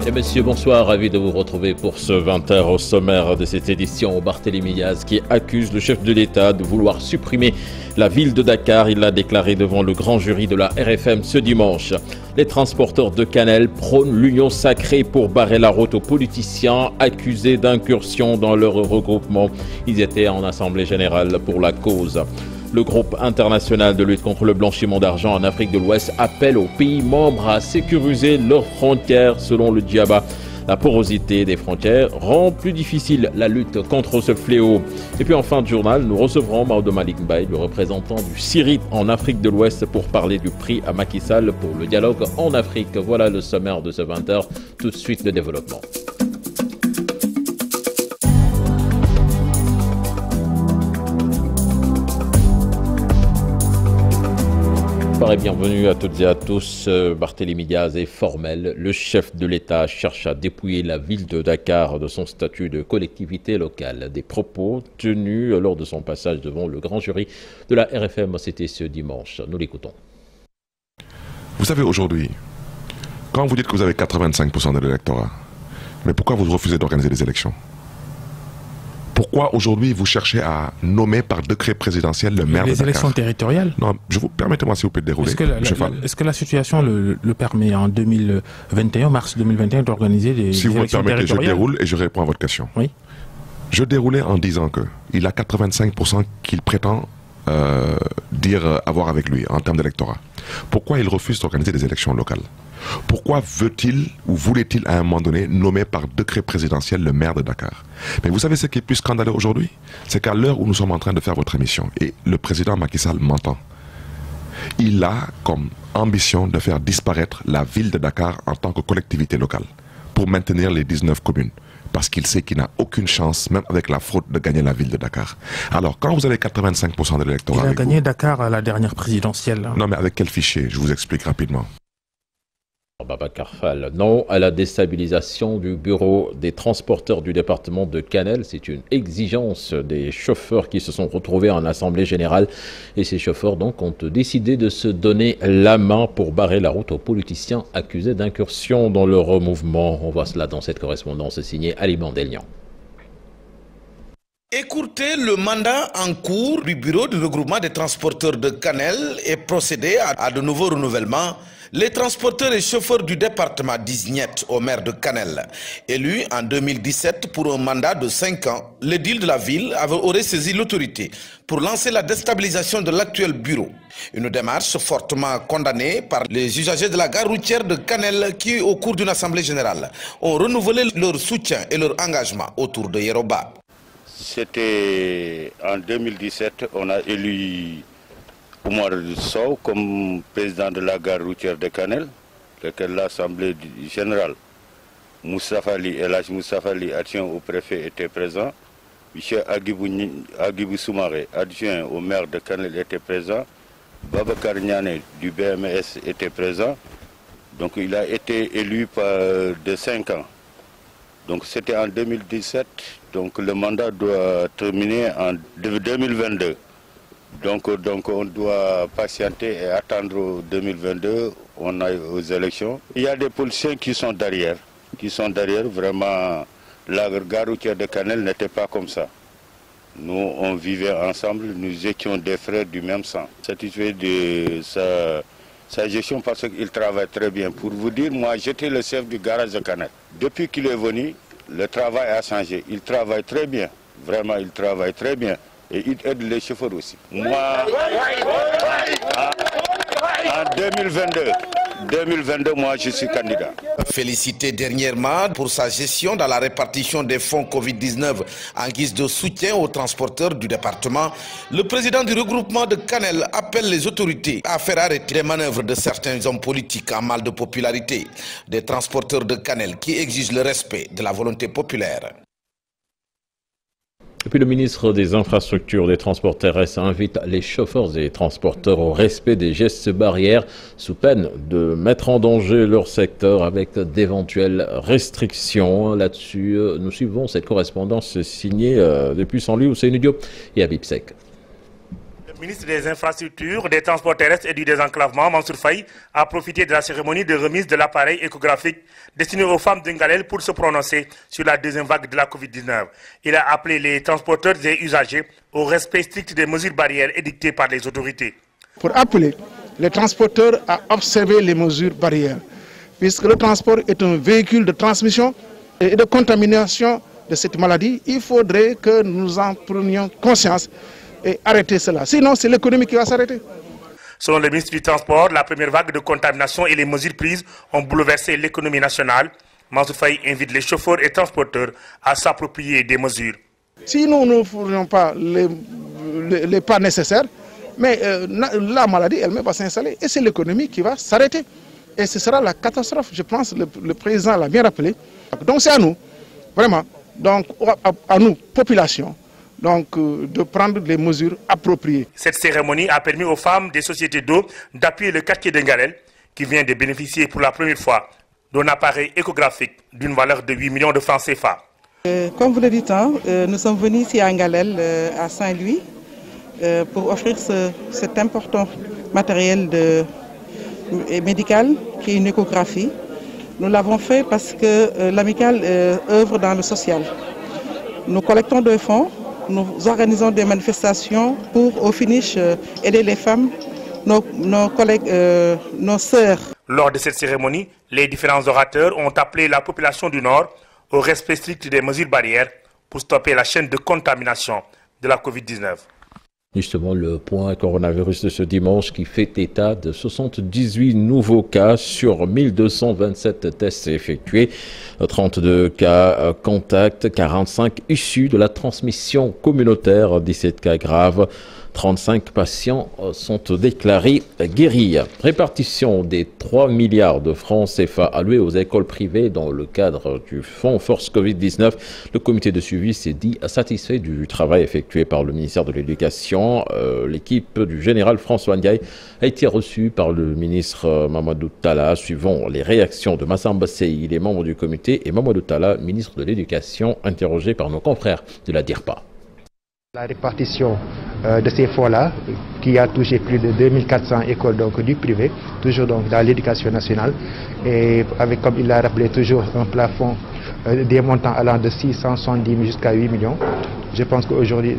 Et messieurs, bonsoir, ravi de vous retrouver pour ce 20h au sommaire de cette édition. Barthélémy Diaz qui accuse le chef de l'État de vouloir supprimer la ville de Dakar. Il l'a déclaré devant le grand jury de la RFM ce dimanche. Les transporteurs de Kanel prônent l'union sacrée pour barrer la route aux politiciens accusés d'incursion dans leur regroupement. Ils étaient en assemblée générale pour la cause. Le groupe international de lutte contre le blanchiment d'argent en Afrique de l'Ouest appelle aux pays membres à sécuriser leurs frontières. Selon le Djaba, la porosité des frontières rend plus difficile la lutte contre ce fléau. Et puis en fin de journal, nous recevrons Maodo Malick Mbaye, le représentant du CIRID en Afrique de l'Ouest, pour parler du prix à Macky Sall pour le dialogue en Afrique. Voilà le sommaire de ce 20h. Tout de suite, le développement. Et bienvenue à toutes et à tous. Barthélémy Diaz est formel. Le chef de l'État cherche à dépouiller la ville de Dakar de son statut de collectivité locale. Des propos tenus lors de son passage devant le grand jury de la RFM, c'était ce dimanche. Nous l'écoutons. Vous savez, aujourd'hui, quand vous dites que vous avez 85% de l'électorat, mais pourquoi vous refusez d'organiser des élections ? Pourquoi aujourd'hui vous cherchez à nommer par décret présidentiel le maire de Dakar ? Les élections territoriales ? Non, permettez-moi s'il vous plaît de dérouler. Est-ce que la situation le permet en 2021, mars 2021, d'organiser des élections territoriales ? Si vous me permettez, je déroule et je réponds à votre question. Oui. Je déroulais en disant qu'il a 85% qu'il prétend dire avoir avec lui en termes d'électorat. Pourquoi il refuse d'organiser des élections locales ? Pourquoi veut-il ou voulait-il à un moment donné nommer par décret présidentiel le maire de Dakar ? Mais vous savez ce qui est plus scandaleux aujourd'hui ? C'est qu'à l'heure où nous sommes en train de faire votre émission, et le président Macky Sall m'entend, il a comme ambition de faire disparaître la ville de Dakar en tant que collectivité locale pour maintenir les 19 communes. Parce qu'il sait qu'il n'a aucune chance, même avec la fraude, de gagner la ville de Dakar. Alors, quand vous avez 85% de l'électorat... Il a gagné Dakar à la dernière présidentielle. Non, mais avec quel fichier ? Je vous explique rapidement. Babacar Fall, non à la déstabilisation du bureau des transporteurs du département de Kanel. C'est une exigence des chauffeurs qui se sont retrouvés en assemblée générale. Et ces chauffeurs donc ont décidé de se donner la main pour barrer la route aux politiciens accusés d'incursion dans leur mouvement. On voit cela dans cette correspondance signée Ali Mandelian. Écourter le mandat en cours du bureau du regroupement des transporteurs de Kanel et procéder à de nouveaux renouvellements. Les transporteurs et chauffeurs du département disent niet au maire de Kanel. Élu en 2017 pour un mandat de 5 ans, l'édile de la ville aurait saisi l'autorité pour lancer la déstabilisation de l'actuel bureau. Une démarche fortement condamnée par les usagers de la gare routière de Kanel qui, au cours d'une assemblée générale, ont renouvelé leur soutien et leur engagement autour de Yeroba. C'était en 2017, on a élu Oumar Sow comme président de la gare routière de Kanel, lequel l'Assemblée générale, Moustapha Ali, Elhaj Moustapha Ali, adjoint au préfet, était présent. M. Agibou Soumaré, adjoint au maire de Kanel, était présent. Babacar Niane du BMS était présent. Donc il a été élu de 5 ans. Donc c'était en 2017, donc le mandat doit terminer en 2022. Donc on doit patienter et attendre 2022, on aille aux élections. Il y a des politiciens qui sont derrière vraiment. La gare routière de Kanel n'était pas comme ça. Nous, on vivait ensemble, nous étions des frères du même sang. Satisfait de sa gestion parce qu'il travaille très bien. Pour vous dire, moi j'étais le chef du garage de Kanel. Depuis qu'il est venu, le travail a changé. Il travaille très bien, vraiment il travaille très bien. Et il aide les chauffeurs aussi. Moi, en 2022, moi je suis candidat. Félicité dernièrement pour sa gestion dans la répartition des fonds Covid-19 en guise de soutien aux transporteurs du département, le président du regroupement de Kanel appelle les autorités à faire arrêter les manœuvres de certains hommes politiques en mal de popularité, des transporteurs de Kanel qui exigent le respect de la volonté populaire. Et puis le ministre des Infrastructures des Transports terrestres invite les chauffeurs et transporteurs au respect des gestes barrières sous peine de mettre en danger leur secteur avec d'éventuelles restrictions. Là-dessus, nous suivons cette correspondance signée depuis Saint-Louis, Ousseynou Diop et Habib Sek. Ministre des Infrastructures, des Transports terrestres et du désenclavement, Mansour Faye, a profité de la cérémonie de remise de l'appareil échographique destiné aux femmes d'Ingalel pour se prononcer sur la deuxième vague de la Covid-19. Il a appelé les transporteurs et usagers au respect strict des mesures barrières édictées par les autorités. Pour appeler les transporteurs à observer les mesures barrières, puisque le transport est un véhicule de transmission et de contamination de cette maladie, il faudrait que nous en prenions conscience et arrêter cela. Sinon, c'est l'économie qui va s'arrêter. Selon le ministre du Transport, la première vague de contamination et les mesures prises ont bouleversé l'économie nationale. Mansour Faye invite les chauffeurs et transporteurs à s'approprier des mesures. Si nous ne ferions pas les pas nécessaires, mais la maladie elle-même va s'installer et c'est l'économie qui va s'arrêter. Et ce sera la catastrophe, je pense, le président l'a bien rappelé. Donc c'est à nous, vraiment, donc à nous, population, donc, de prendre les mesures appropriées. Cette cérémonie a permis aux femmes des sociétés d'eau d'appuyer le quartier d'Ingalel, qui vient de bénéficier pour la première fois d'un appareil échographique d'une valeur de 8 millions de francs CFA. Comme vous le dites, nous sommes venus ici à Ingalel, à Saint-Louis, pour offrir cet important matériel médical qui est une échographie. Nous l'avons fait parce que l'amicale œuvre dans le social. Nous collectons des fonds. Nous organisons des manifestations pour, au finish, aider les femmes, nos collègues, nos sœurs. Lors de cette cérémonie, les différents orateurs ont appelé la population du Nord au respect strict des mesures barrières pour stopper la chaîne de contamination de la Covid-19. Justement, le point coronavirus de ce dimanche qui fait état de 78 nouveaux cas sur 1227 tests effectués, 32 cas contacts, 45 issus de la transmission communautaire, 17 cas graves. 35 patients sont déclarés guéris. Répartition des 3 milliards de francs CFA alloués aux écoles privées dans le cadre du fonds Force Covid-19. Le comité de suivi s'est dit satisfait du travail effectué par le ministère de l'Éducation. L'équipe du général François Ndiaye a été reçue par le ministre Mamadou Talla. Suivant les réactions de Massamba Sey, les membres du comité, et Mamadou Talla, ministre de l'Éducation, interrogé par nos confrères de la DIRPA. La répartition de ces fonds-là, qui a touché plus de 2400 écoles donc, du privé, toujours donc, dans l'éducation nationale, et avec, comme il l'a rappelé, toujours un plafond des montants allant de 670 000 jusqu'à 8 millions. Je pense qu'aujourd'hui,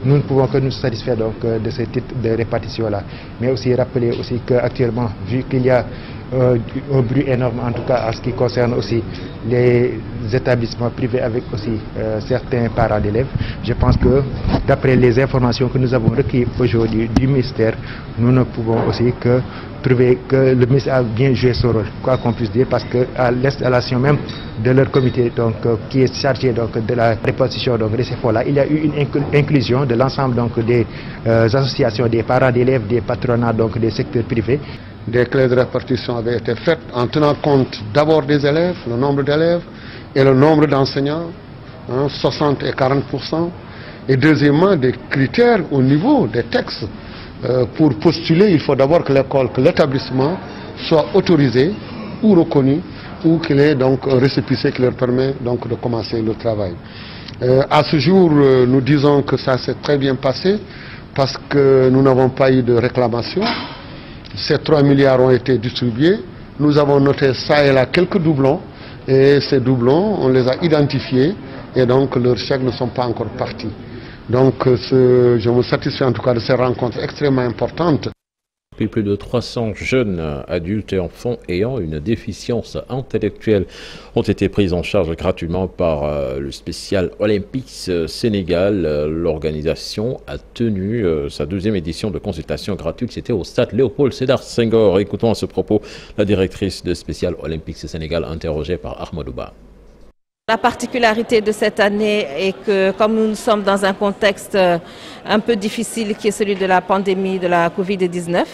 nous ne pouvons que nous satisfaire donc, de ce type de répartition-là. Mais aussi rappeler aussi qu'actuellement, vu qu'il y a un bruit énorme, en tout cas en ce qui concerne aussi les établissements privés avec aussi certains parents d'élèves, je pense que d'après les informations que nous avons recueillies aujourd'hui du ministère, nous ne pouvons aussi que trouver que le ministère a bien joué son rôle, quoi qu'on puisse dire, parce qu'à l'installation même de leur comité donc, qui est chargé donc, de la répartition donc, de ces fonds-là, il y a eu une inclusion de l'ensemble donc, des associations, des parents d'élèves, des patronats donc, des secteurs privés. Des clés de répartition avaient été faites en tenant compte d'abord des élèves, le nombre d'élèves et le nombre d'enseignants, 60 et 40%, et deuxièmement des critères au niveau des textes. Pour postuler, il faut d'abord que l'école, que l'établissement soit autorisé ou reconnu ou qu'il ait donc un récépissé qui leur permet donc de commencer le travail. À ce jour, nous disons que ça s'est très bien passé parce que nous n'avons pas eu de réclamation. Ces 3 milliards ont été distribués. Nous avons noté ça et là quelques doublons. Et ces doublons, on les a identifiés. Et donc, leurs chèques ne sont pas encore partis. Donc, je me satisfais en tout cas de ces rencontres extrêmement importantes. Puis plus de 300 jeunes adultes et enfants ayant une déficience intellectuelle ont été pris en charge gratuitement par le Special Olympics Sénégal. L'organisation a tenu sa 2e édition de consultation gratuite. C'était au stade Léopold Sédar Senghor. Écoutons à ce propos la directrice de Special Olympics Sénégal interrogée par Ahmadouba. La particularité de cette année est que, comme nous sommes dans un contexte un peu difficile qui est celui de la pandémie de la Covid-19,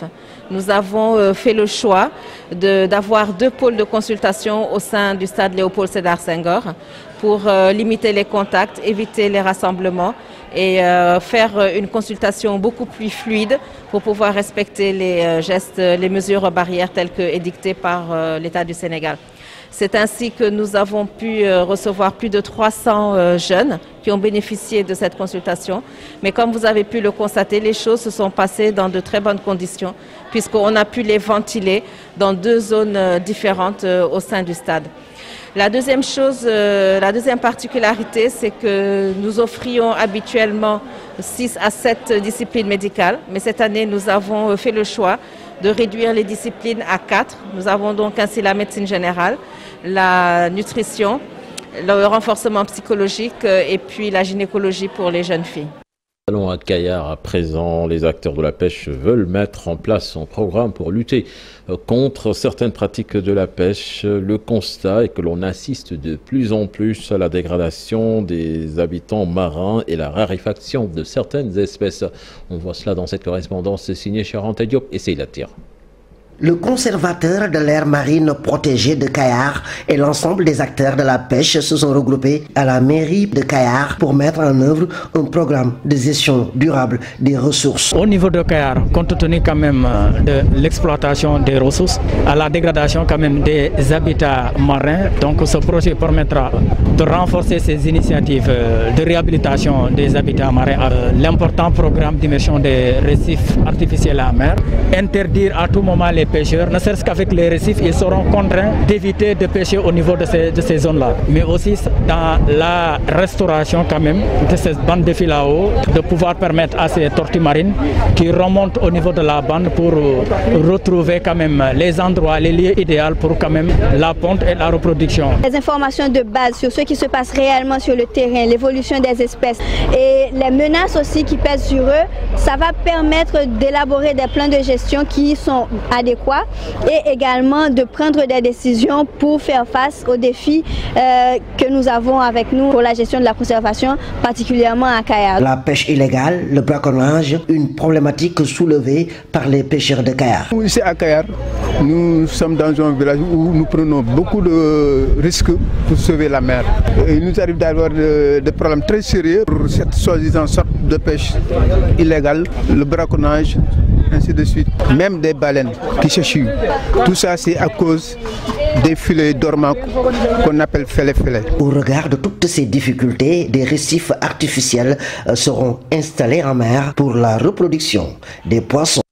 nous avons fait le choix d'avoir 2 pôles de consultation au sein du stade Léopold Sédar Senghor pour limiter les contacts, éviter les rassemblements et faire une consultation beaucoup plus fluide pour pouvoir respecter les gestes, les mesures barrières telles que édictées par l'État du Sénégal. C'est ainsi que nous avons pu recevoir plus de 300 jeunes qui ont bénéficié de cette consultation. Mais comme vous avez pu le constater, les choses se sont passées dans de très bonnes conditions puisqu'on a pu les ventiler dans 2 zones différentes au sein du stade. La deuxième chose, la deuxième particularité, c'est que nous offrions habituellement 6 à 7 disciplines médicales. Mais cette année, nous avons fait le choix de réduire les disciplines à 4. Nous avons donc ainsi la médecine générale, la nutrition, le renforcement psychologique et puis la gynécologie pour les jeunes filles. Allons à Kayar à présent. Les acteurs de la pêche veulent mettre en place un programme pour lutter contre certaines pratiques de la pêche. Le constat est que l'on assiste de plus en plus à la dégradation des habitants marins et la raréfaction de certaines espèces. On voit cela dans cette correspondance signée Charente Diop et c'est la tire. Le conservateur de l'aire marine protégée de Kayar et l'ensemble des acteurs de la pêche se sont regroupés à la mairie de Kayar pour mettre en œuvre un programme de gestion durable des ressources. Au niveau de Kayar, compte tenu quand même de l'exploitation des ressources, à la dégradation quand même des habitats marins, donc ce projet permettra de renforcer ces initiatives de réhabilitation des habitats marins, l'important programme d'immersion des récifs artificiels à mer, interdire à tout moment les pêcheurs, ne serait-ce qu'avec les récifs, ils seront contraints d'éviter de pêcher au niveau de ces zones-là. Mais aussi dans la restauration quand même de ces bandes de filao, de pouvoir permettre à ces tortues marines qui remontent au niveau de la bande pour retrouver quand même les endroits, les lieux idéaux pour quand même la ponte et la reproduction. Les informations de base sur ce qui se passe réellement sur le terrain, l'évolution des espèces et les menaces aussi qui pèsent sur eux, ça va permettre d'élaborer des plans de gestion qui sont adéquats et également de prendre des décisions pour faire face aux défis que nous avons avec nous pour la gestion de la conservation, particulièrement à Kayar. La pêche illégale, le braconnage, une problématique soulevée par les pêcheurs de Kayar. Ici à Kayar, nous sommes dans un village où nous prenons beaucoup de risques pour sauver la mer. Il nous arrive d'avoir des problèmes très sérieux pour cette soi-disant sorte de pêche illégale, le braconnage, ainsi de suite. Même des baleines qui s'échouent. Tout ça, c'est à cause des filets dormants qu'on appelle filets. Au regard de toutes ces difficultés, des récifs artificiels seront installés en mer pour la reproduction des poissons.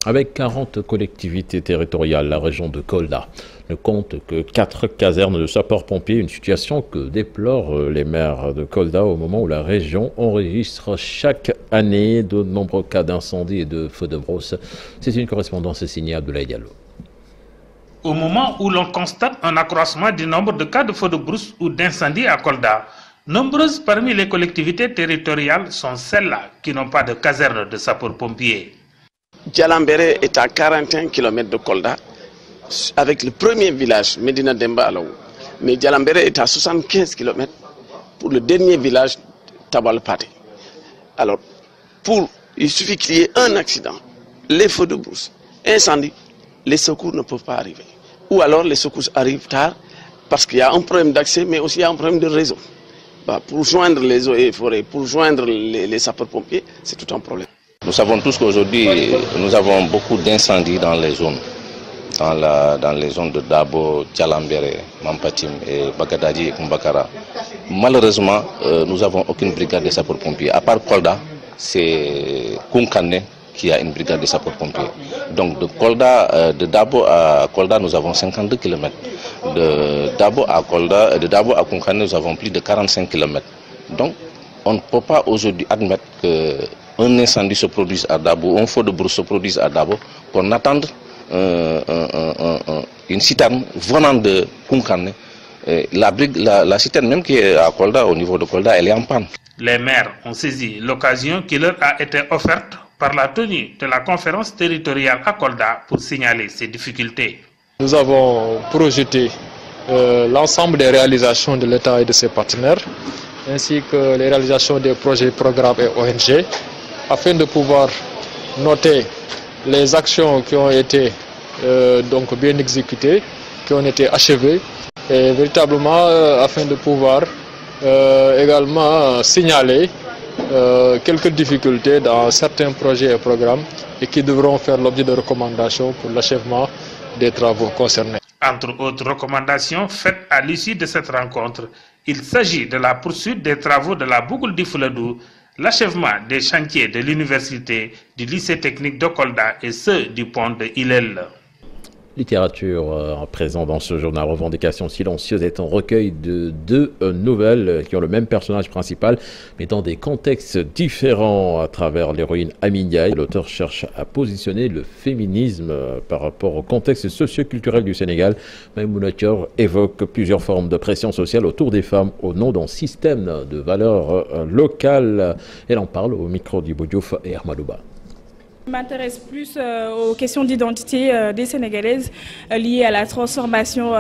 Avec 40 collectivités territoriales, la région de Kolda ne compte que 4 casernes de sapeurs-pompiers, une situation que déplorent les maires de Kolda au moment où la région enregistre chaque année de nombreux cas d'incendie et de feux de brousse. C'est une correspondance signée Abdoulaye Diallo. Au moment où l'on constate un accroissement du nombre de cas de feux de brousse ou d'incendie à Kolda, nombreuses parmi les collectivités territoriales sont celles-là qui n'ont pas de caserne de sapeurs-pompiers. Djalambéré est à 41 km de Kolda, avec le premier village, Medina Demba Alaou. Mais Djalambéré est à 75 km pour le dernier village, Tabalpate. Alors, il suffit qu'il y ait un accident, les feux de brousse, incendie, les secours ne peuvent pas arriver. Ou alors les secours arrivent tard parce qu'il y a un problème d'accès, mais aussi il y a un problème de réseau. Pour joindre les eaux et forêts, pour joindre les sapeurs-pompiers, c'est tout un problème. Nous savons tous qu'aujourd'hui, nous avons beaucoup d'incendies dans les zones. Dans les zones de Dabo, Djalambéré, Mampatim et Bagadadi et Kumbakara. Malheureusement, nous n'avons aucune brigade de sapeurs-pompiers. À part Kolda, c'est Kunkane qui a une brigade de sapeurs-pompiers. Donc de Dabo à Kolda, nous avons 52 km. De Dabo à Kunkane, nous avons plus de 45 km. Donc, on ne peut pas aujourd'hui admettre qu'un incendie se produise à Dabo, un feu de brousse se produise à Dabo, qu'on attende une citerne venant de Kunkane. La citerne même qui est à Kolda, au niveau de Kolda, elle est en panne. Les maires ont saisi l'occasion qui leur a été offerte par la tenue de la conférence territoriale à Kolda pour signaler ces difficultés. Nous avons projeté l'ensemble des réalisations de l'État et de ses partenaires, ainsi que les réalisations des projets, programmes et ONG, afin de pouvoir noter les actions qui ont été donc bien exécutées, qui ont été achevées, et véritablement afin de pouvoir également signalé quelques difficultés dans certains projets et programmes et qui devront faire l'objet de recommandations pour l'achèvement des travaux concernés. Entre autres recommandations faites à l'issue de cette rencontre, il s'agit de la poursuite des travaux de la boucle du Fouladou, l'achèvement des chantiers de l'université, du lycée technique de Kolda et ceux du pont de Hillel. Littérature présent dans ce journal. Revendication silencieuse est un recueil de 2 nouvelles qui ont le même personnage principal mais dans des contextes différents. À travers l'héroïne Aminia, l'auteur cherche à positionner le féminisme par rapport au contexte socio-culturel du Sénégal. Maïmouna Thior évoque plusieurs formes de pression sociale autour des femmes au nom d'un système de valeurs locales. Elle en parle au micro d'Ibou Diouf et Ahmadouba. Je m'intéresse plus aux questions d'identité des Sénégalaises liées à la transformation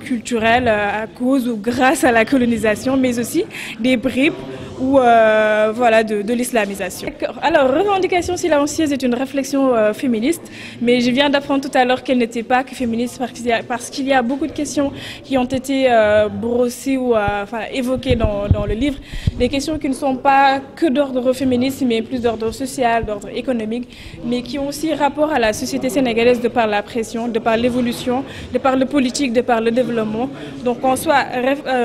culturelle à cause ou grâce à la colonisation, mais aussi des bribes ou voilà, de l'islamisation. Alors, revendication silencieuse est une réflexion féministe, mais je viens d'apprendre tout à l'heure qu'elle n'était pas que féministe parce qu'il y a beaucoup de questions qui ont été brossées ou évoquées dans le livre, des questions qui ne sont pas que d'ordre féministe, mais plus d'ordre social, d'ordre économique, mais qui ont aussi rapport à la société sénégalaise de par la pression, de par l'évolution, de par le politique, de par le développement. Donc en soi,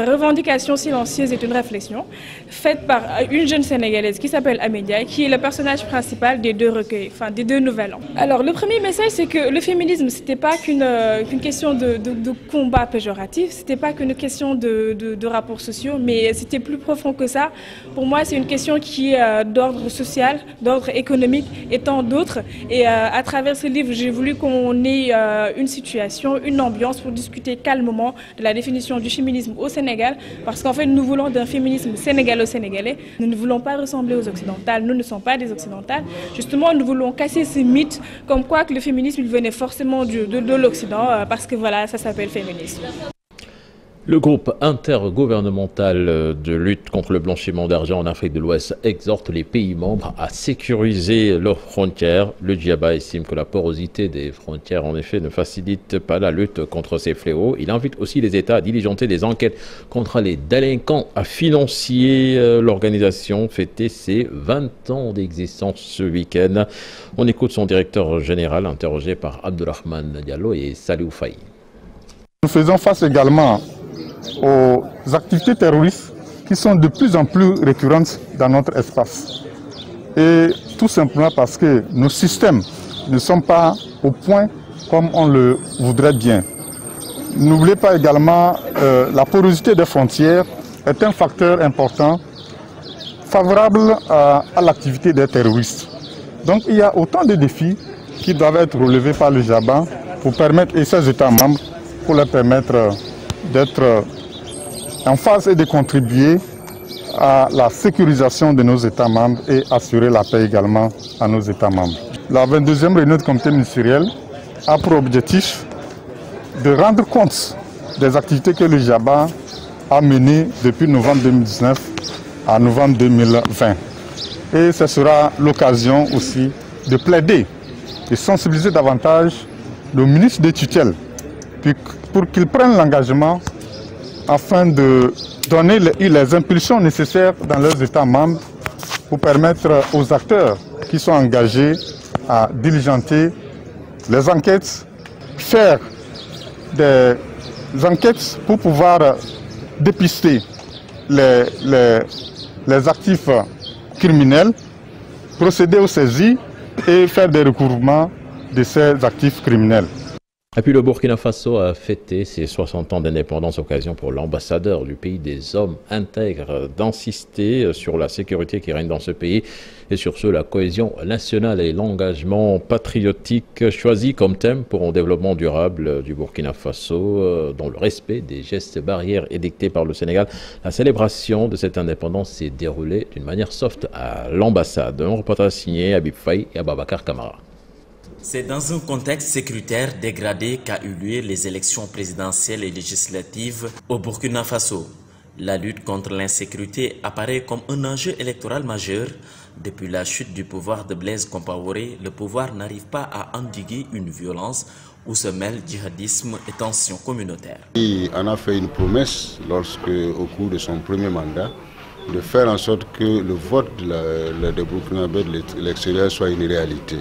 revendication silencieuse est une réflexion faite par une jeune Sénégalaise qui s'appelle Amédia, qui est le personnage principal des 2 recueils, des 2 nouvelles. Alors le premier message, c'est que le féminisme, c'était pas qu'une question de combat péjoratif, c'était pas qu'une question de rapports sociaux, mais c'était plus profond que ça. Pour moi, c'est une question qui est d'ordre social, d'ordre économique et tant d'autres. Et à travers ce livre, j'ai voulu qu'on ait une situation, une ambiance pour discuter calmement de la définition du féminisme au Sénégal, parce qu'en fait, nous voulons d'un féminisme sénégalo-sénégalais. Nous ne voulons pas ressembler aux occidentales, nous ne sommes pas des occidentales. Justement, nous voulons casser ce mythe comme quoi que le féminisme il venait forcément de l'Occident, parce que voilà, ça s'appelle féminisme. Le groupe intergouvernemental de lutte contre le blanchiment d'argent en Afrique de l'Ouest exhorte les pays membres à sécuriser leurs frontières. Le Djaba estime que la porosité des frontières, en effet, ne facilite pas la lutte contre ces fléaux. Il invite aussi les États à diligenter des enquêtes contre les délinquants financiers. L'organisation fêtait ses 20 ans d'existence ce week-end. On écoute son directeur général interrogé par Abdourahmane Diallo et Salou Faye. Nous faisons face également aux activités terroristes qui sont de plus en plus récurrentes dans notre espace. Et tout simplement parce que nos systèmes ne sont pas au point comme on le voudrait bien. N'oubliez pas également la porosité des frontières est un facteur important favorable à l'activité des terroristes. Donc il y a autant de défis qui doivent être relevés par le Djaba pour permettre, et ses États membres, pour leur permettre d'être en phase et de contribuer à la sécurisation de nos États membres et assurer la paix également à nos États membres. La 22e réunion du comité ministériel a pour objectif de rendre compte des activités que le Djaba a menées depuis novembre 2019 à novembre 2020. Et ce sera l'occasion aussi de plaider et sensibiliser davantage le ministre des tutelles pour qu'il prenne l'engagement afin de donner les impulsions nécessaires dans leurs États membres pour permettre aux acteurs qui sont engagés à diligenter les enquêtes, faire des enquêtes pour pouvoir dépister les actifs criminels, procéder aux saisies et faire des recouvrements de ces actifs criminels. Et puis le Burkina Faso a fêté ses 60 ans d'indépendance, occasion pour l'ambassadeur du pays des hommes intègres d'insister sur la sécurité qui règne dans ce pays et sur ce la cohésion nationale et l'engagement patriotique choisi comme thème pour un développement durable du Burkina Faso dans le respect des gestes barrières édictés par le Sénégal. La célébration de cette indépendance s'est déroulée d'une manière soft à l'ambassade. Un reportage signé Habib Faye et Ababakar Kamara. C'est dans un contexte sécuritaire dégradé qu'a eu lieu les élections présidentielles et législatives au Burkina Faso. La lutte contre l'insécurité apparaît comme un enjeu électoral majeur. Depuis la chute du pouvoir de Blaise Compaoré, le pouvoir n'arrive pas à endiguer une violence où se mêlent djihadisme et tensions communautaires. Il en a fait une promesse au cours de son premier mandat de faire en sorte que le vote de Burkinabé de l'extérieur soit une réalité.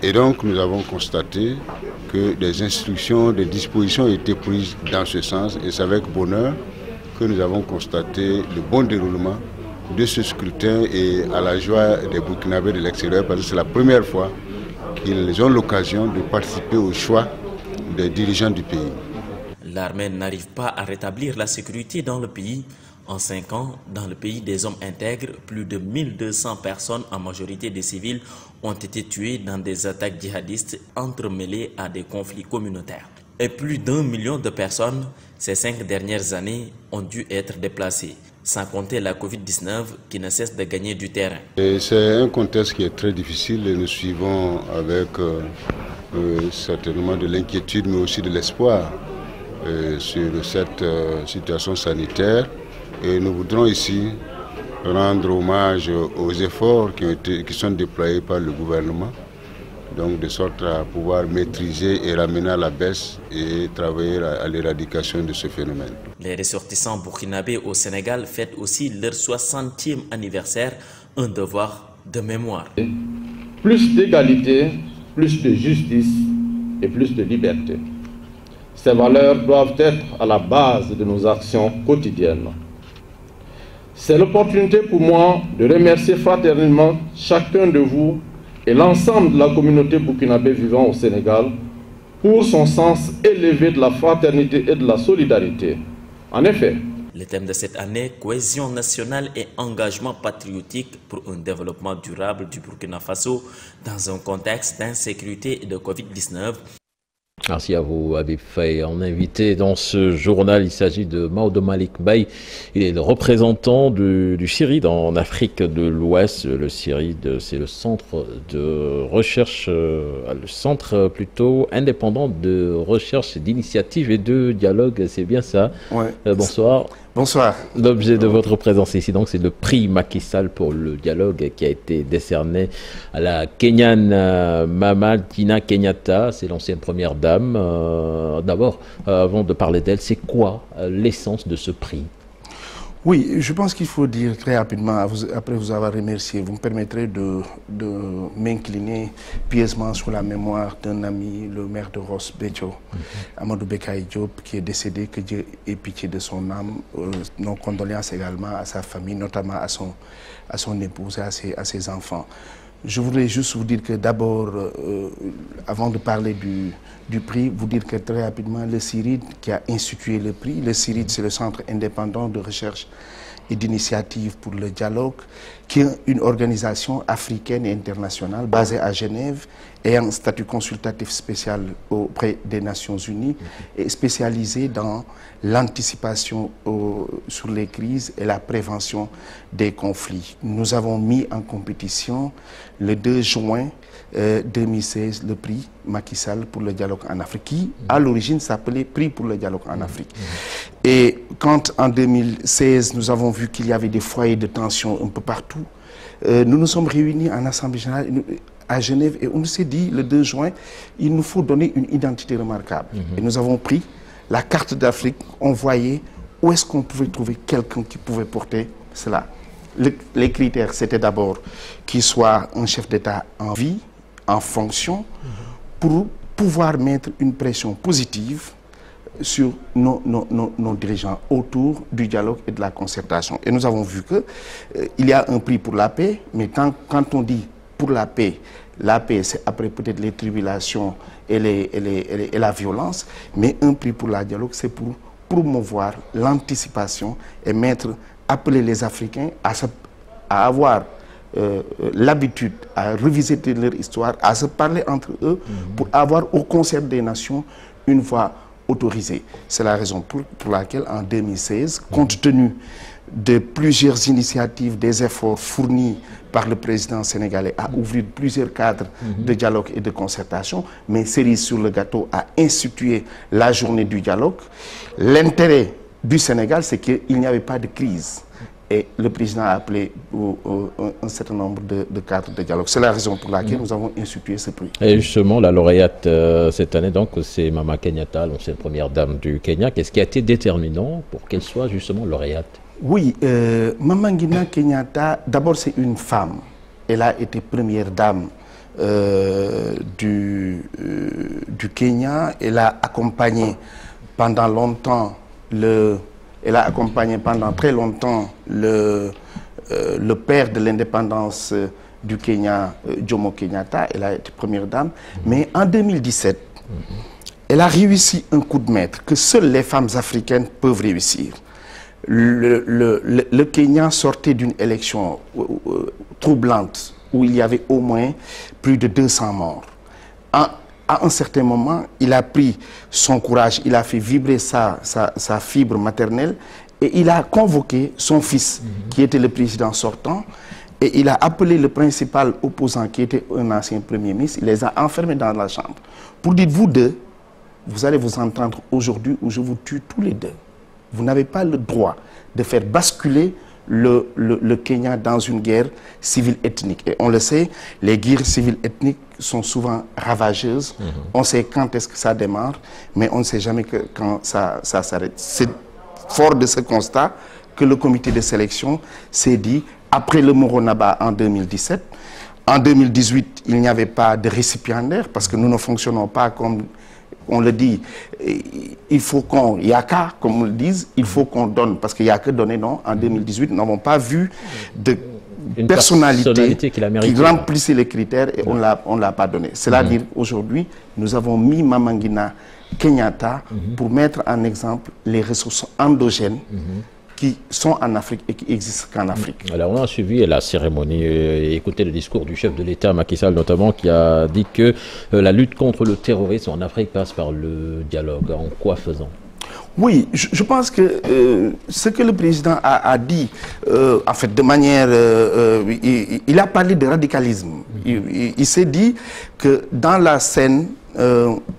Et donc nous avons constaté que des instructions, des dispositions ont été prises dans ce sens, et c'est avec bonheur que nous avons constaté le bon déroulement de ce scrutin et à la joie des Burkinabés de l'extérieur, parce que c'est la première fois qu'ils ont l'occasion de participer au choix des dirigeants du pays. L'armée n'arrive pas à rétablir la sécurité dans le pays. En 5 ans, dans le pays des hommes intègres, plus de 1200 personnes, en majorité des civils, ont été tuées dans des attaques djihadistes entremêlées à des conflits communautaires. Et plus d'1 million de personnes, ces 5 dernières années, ont dû être déplacées, sans compter la Covid-19 qui ne cesse de gagner du terrain. C'est un contexte qui est très difficile et nous suivons avec certainement de l'inquiétude mais aussi de l'espoir sur cette situation sanitaire. Et nous voudrons ici rendre hommage aux efforts qui sont déployés par le gouvernement, donc de sorte à pouvoir maîtriser et ramener à la baisse et travailler à l'éradication de ce phénomène. Les ressortissants burkinabés au Sénégal fêtent aussi leur 60e anniversaire, un devoir de mémoire. Plus d'égalité, plus de justice et plus de liberté. Ces valeurs doivent être à la base de nos actions quotidiennes. C'est l'opportunité pour moi de remercier fraternellement chacun de vous et l'ensemble de la communauté burkinabé vivant au Sénégal pour son sens élevé de la fraternité et de la solidarité. En effet, le thème de cette année, cohésion nationale et engagement patriotique pour un développement durable du Burkina Faso dans un contexte d'insécurité et de Covid-19. Merci à vous, Habib Faye. En invité dans ce journal, il s'agit de Maodo Malick Mbaye. Il est le représentant du CIRID en Afrique de l'Ouest. Le CIRID, c'est le centre de recherche, le centre plutôt indépendant de recherche, d'initiative et de dialogue. C'est bien ça. Ouais. Bonsoir. Bonsoir. L'objet de votre présence ici, donc, c'est le prix Macky Sall pour le dialogue qui a été décerné à la Kenyane Mama Tina Kenyatta. C'est l'ancienne première dame. D'abord, avant de parler d'elle, c'est quoi l'essence de ce prix? Oui, je pense qu'il faut dire très rapidement, après vous avoir remercié, vous me permettrez de m'incliner pieusement sur la mémoire d'un ami, le maire de Ross Béthio, Amadou Bekay Diop, qui est décédé, que Dieu ait pitié de son âme. Nos condoléances également à sa famille, notamment à son épouse et à ses enfants. Je voudrais juste vous dire que d'abord, avant de parler du prix, vous dire que très rapidement, le CIRID qui a institué le prix, le CIRID c'est le Centre indépendant de recherche et d'initiative pour le dialogue, qui est une organisation africaine et internationale basée à Genève et un statut consultatif spécial auprès des Nations Unies et spécialisée dans l'anticipation sur les crises et la prévention des conflits. Nous avons mis en compétition le 2 juin 2016 le prix Macky Sall pour le dialogue en Afrique, qui à l'origine s'appelait prix pour le dialogue en Afrique. Et quand en 2016 nous avons vu qu'il y avait des foyers de tension un peu partout, nous nous sommes réunis en Assemblée générale à Genève et on s'est dit le 2 juin, il nous faut donner une identité remarquable. Et nous avons pris la carte d'Afrique, on voyait où est-ce qu'on pouvait trouver quelqu'un qui pouvait porter cela. Les critères, c'était d'abord qu'il soit un chef d'État en vie, en fonction, pour pouvoir mettre une pression positive sur nos dirigeants autour du dialogue et de la concertation. Et nous avons vu qu'il y a un prix pour la paix, mais quand on dit pour la paix, c'est après peut-être les tribulations et la violence, mais un prix pour le dialogue, c'est pour promouvoir l'anticipation et appeler les Africains à avoir l'habitude à revisiter leur histoire, à se parler entre eux pour avoir au concert des nations une voix autorisée. C'est la raison pour laquelle en 2016, compte tenu de plusieurs initiatives, des efforts fournis par le président sénégalais à ouvrir plusieurs cadres de dialogue et de concertation, mais cerise sur le gâteau à instituer la journée du dialogue. L'intérêt du Sénégal, c'est qu'il n'y avait pas de crise. Et le président a appelé un certain nombre de cadres de dialogue. C'est la raison pour laquelle nous avons institué ce prix. Et justement, la lauréate cette année, donc, c'est Mama Kenyatta, l'ancienne première dame du Kenya. Qu'est-ce qui a été déterminant pour qu'elle soit justement lauréate? Oui, Mama Ngina Kenyatta, d'abord c'est une femme. Elle a été première dame du Kenya. Elle a accompagné pendant longtemps elle a accompagné pendant très longtemps le père de l'indépendance du Kenya, Jomo Kenyatta. Elle a été première dame. Mais en 2017, elle a réussi un coup de maître que seules les femmes africaines peuvent réussir. Le Kenya sortait d'une élection troublante où il y avait au moins plus de 200 morts. À un certain moment, il a pris son courage, il a fait vibrer sa fibre maternelle et il a convoqué son fils, qui était le président sortant, et il a appelé le principal opposant, qui était un ancien premier ministre, il les a enfermés dans la chambre. Pour dire, vous deux, vous allez vous entendre aujourd'hui ou je vous tue tous les deux. Vous n'avez pas le droit de faire basculer le Kenya dans une guerre civile ethnique. Et on le sait, les guerres civiles ethniques sont souvent ravageuses. On sait quand est-ce que ça démarre, mais on ne sait jamais quand ça s'arrête. C'est fort de ce constat que le comité de sélection s'est dit, après le Moronaba en 2017, en 2018, il n'y avait pas de récipiendaire parce que nous ne fonctionnons pas comme on le dit, il faut qu'on, il y a qu'à, comme on le dit, il faut qu'on donne, parce qu'il n'y a que donner, non. En 2018, nous n'avons pas vu de personnalité qui remplissait les critères et on ne l'a pas donné. C'est-à-dire, aujourd'hui, nous avons mis Mama Ngina Kenyatta pour mettre en exemple les ressources endogènes qui sont en Afrique et qui existent qu'en Afrique. Alors on a suivi la cérémonie et écouté le discours du chef de l'État, Macky Sall notamment, qui a dit que la lutte contre le terrorisme en Afrique passe par le dialogue. En quoi faisant? Oui, je pense que ce que le président a dit, en fait, de manière... il a parlé de radicalisme. Il s'est dit que dans la scène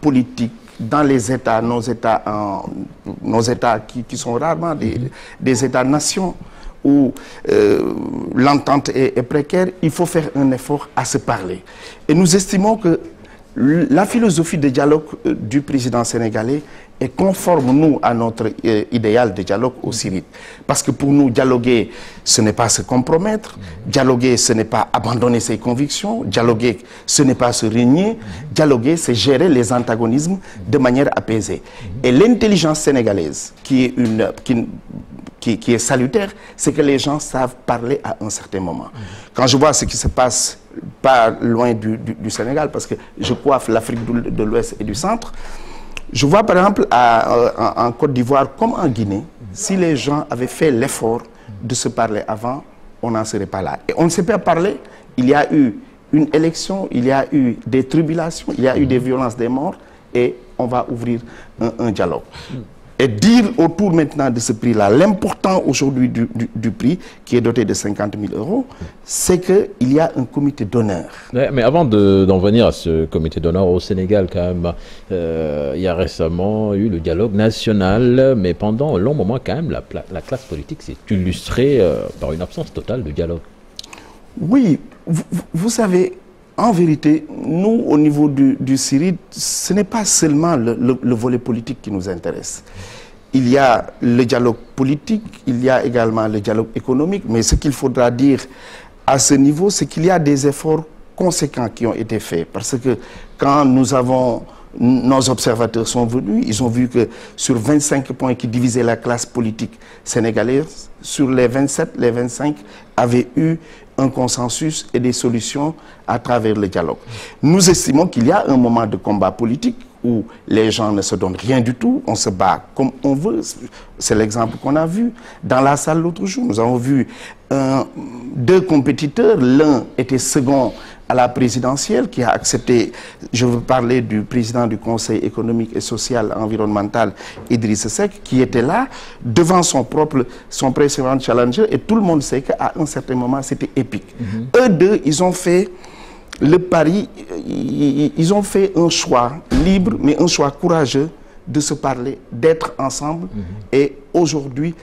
politique, dans les États, nos États qui sont rarement des États-nations où l'entente est précaire, il faut faire un effort à se parler. Et nous estimons que la philosophie de dialogue du président sénégalais est conforme, nous, à notre idéal de dialogue au CIRID. Parce que pour nous, dialoguer, ce n'est pas se compromettre. Dialoguer, ce n'est pas abandonner ses convictions. Dialoguer, ce n'est pas se régner. Dialoguer, c'est gérer les antagonismes de manière apaisée. Et l'intelligence sénégalaise, qui est salutaire, c'est que les gens savent parler à un certain moment. Quand je vois ce qui se passe pas loin du Sénégal, parce que je coiffe l'Afrique de l'Ouest et du Centre, je vois par exemple en Côte d'Ivoire comme en Guinée, si les gens avaient fait l'effort de se parler avant, on n'en serait pas là. Et on ne s'est pas parlé, il y a eu une élection, il y a eu des tribulations, il y a eu des violences, des morts, et on va ouvrir un dialogue. Et dire autour maintenant de ce prix-là, l'important aujourd'hui du prix, qui est doté de 50 000 €, c'est qu'il y a un comité d'honneur. Ouais, mais avant d'en venir à ce comité d'honneur au Sénégal, quand même, il y a récemment eu le dialogue national, mais pendant un long moment, quand même, la classe politique s'est illustrée par une absence totale de dialogue. Oui, vous savez, en vérité, nous, au niveau du CIRID, ce n'est pas seulement le volet politique qui nous intéresse. Il y a le dialogue politique, il y a également le dialogue économique, mais ce qu'il faudra dire à ce niveau, c'est qu'il y a des efforts conséquents qui ont été faits. Parce que quand nos observateurs sont venus, ils ont vu que sur 25 points qui divisaient la classe politique sénégalaise, sur les 27, les 25 avaient eu un consensus et des solutions à travers le dialogue. Nous estimons qu'il y a un moment de combat politique où les gens ne se donnent rien du tout, on se bat comme on veut. C'est l'exemple qu'on a vu dans la salle l'autre jour. Nous avons vu deux compétiteurs, l'un était second à la présidentielle qui a accepté, je veux parler du président du Conseil économique et social environnemental, Idriss Seck, qui était là devant son précédent challenger, et tout le monde sait qu'à un certain moment c'était épique. Eux deux, ils ont fait le pari, ils ont fait un choix libre, mais un choix courageux de se parler, d'être ensemble et aujourd'hui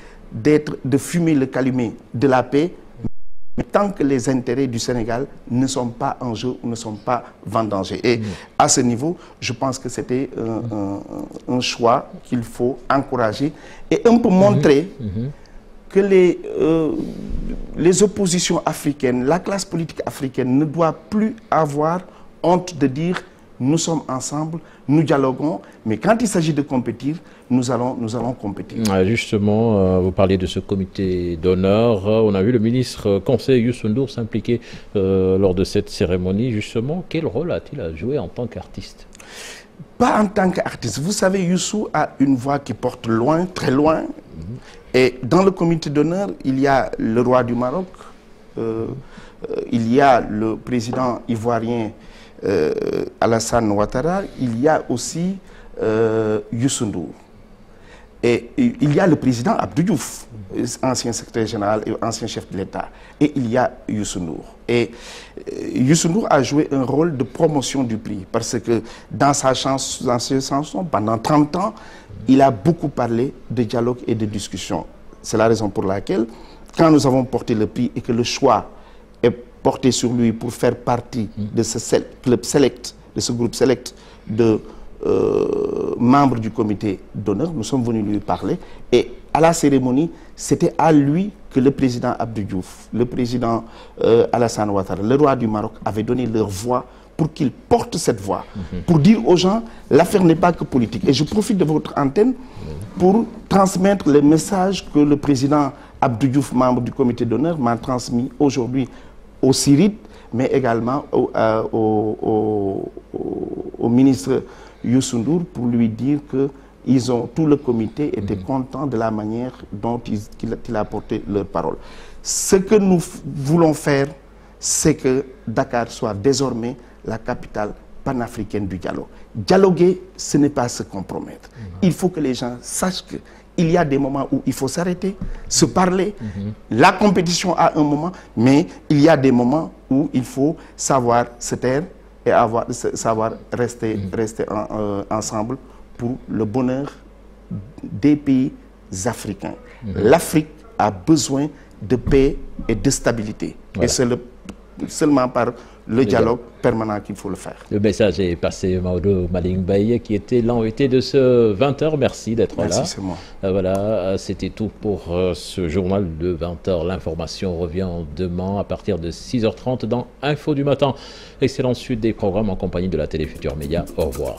de fumer le calumet de la paix, mais tant que les intérêts du Sénégal ne sont pas en jeu ou ne sont pas vendangés. Et à ce niveau, je pense que c'était un choix qu'il faut encourager et un peu montrer que les oppositions africaines, la classe politique africaine ne doit plus avoir honte de dire nous sommes ensemble, nous dialoguons, mais quand il s'agit de compétir, nous allons compétir. Justement, vous parlez de ce comité d'honneur. On a vu le ministre conseil Youssou N'Dour s'impliquer lors de cette cérémonie. Justement, quel rôle a-t-il à jouer en tant qu'artiste? Pas en tant qu'artiste. Vous savez, Youssou a une voix qui porte loin, très loin. Et dans le comité d'honneur, il y a le roi du Maroc, il y a le président ivoirien Alassane Ouattara, il y a aussi Youssou N'Dour. Et il y a le président Abdou Diouf, ancien secrétaire général et ancien chef de l'État. Et il y a Youssou N'Dour. Et Youssou N'Dour a joué un rôle de promotion du prix parce que dans sa chanson, pendant 30 ans, il a beaucoup parlé de dialogue et de discussion. C'est la raison pour laquelle, quand nous avons porté le prix et que le choix est porté sur lui pour faire partie de ce club select, de ce groupe select de membres du comité d'honneur, nous sommes venus lui parler. Et à la cérémonie, c'était à lui que le président Abdou Diouf, le président Alassane Ouattara, le roi du Maroc avaient donné leur voix pour qu'il porte cette voix, pour dire aux gens, l'affaire n'est pas que politique. Et je profite de votre antenne pour transmettre le message que le président Abdou Diouf, membre du comité d'honneur, m'a transmis aujourd'hui au CIRID, mais également au ministre Youssou N'Dour pour lui dire que tout le comité était content de la manière dont il a porté leur parole. Ce que nous voulons faire, c'est que Dakar soit désormais la capitale panafricaine du dialogue. Dialoguer, ce n'est pas se compromettre. Il faut que les gens sachent qu'il y a des moments où il faut s'arrêter, se parler. La compétition a un moment, mais il y a des moments où il faut savoir se taire et savoir rester ensemble pour le bonheur des pays africains. L'Afrique a besoin de paix et de stabilité. Voilà. Et c'est seulement par le dialogue permanent qu'il faut le faire. Le message est passé, Maodo Malick Mbaye, qui était l'invité de ce 20h. Merci d'être là. Merci, c'est moi. Voilà, c'était tout pour ce journal de 20h. L'information revient demain à partir de 6h30 dans Info du matin. Excellente suite des programmes en compagnie de la Télé Futur Média. Au revoir.